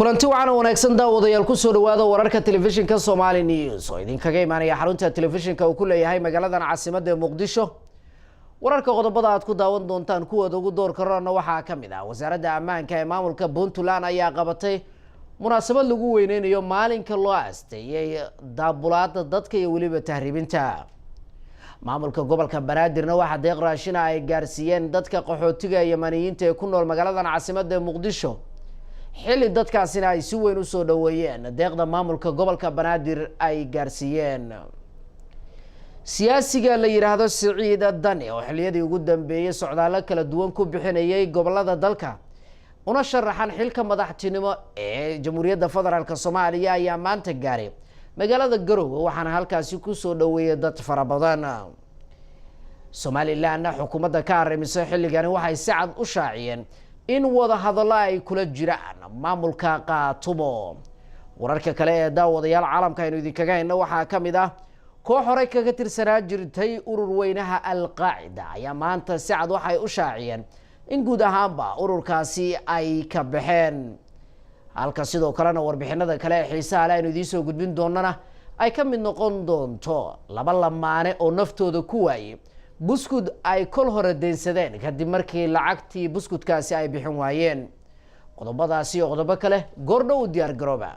kulanti wacan wanaagsan daawadayaal ku soo dhawaada wararka telefishinka Somali News oo idinkaga imaanaya xarunta telefishinka uu ku leeyahay magaalada caasimadda Muqdisho. wararka qodobada aad ku daawan doontaan kuwooda ugu door karana waxaa kamid ah wasaaradda ammaanka ee maamulka Puntland ayaa qabatay munaasabad lagu weyneynayo maalinka loo aasteeyay daabulaada dadka iyo waliba tahriibinta. maamulka gobolka Banaadirna waxa deeq raashin ay gaarsiiyeen dadka qaxootiga Yamaniyiinta ee ku nool magaalada caasimadda Muqdisho. xilli dadkaasina ay si weyn u soo dhaweeyeen deeqda maamulka gobolka Banaadir ay gaarsiiyeen. siyaasiga la yiraahdo Siciid Dani oo xilliyadii ugu dambeeyay socdaalo kala duwan ku bixinayay gobolada dalka una sharaxan xilka madaxtinimo ee Jamhuuriyadda Federaalka Soomaaliya ayaa maanta gaaray magaalada Garowe waxaana halkaasi ku soo dhaweeyay dad fara badan. Somaliland xukuumadda ka arrimisay xilligan waxay si cad u shaaciyeen in wada hadallo ay kula jiraan maamulka Qaatumo. wararka kale ee daawadayaal caalamka aynu idinkaga hayno waxaa kamid ah koox hore kaga tirsanaa jirtay urur weynaha Al-Qaacida ayaa maanta si cad waxay u shaaciyeen in guud ahaanba ururkaasi ay ka baxeen. halka sidoo kalena warbixinada kale ee xiisaha leh aynu idin soo gudbin doonana ay ka mid noqon doonto laba lamaane oo naftooda ku waayay buskud ay kol hore deensadeen kadib markii lacagtii buskudkaasi ay bixin waayeen. qodobadaasi iyo qodobo kale goordhow diyaar garooba.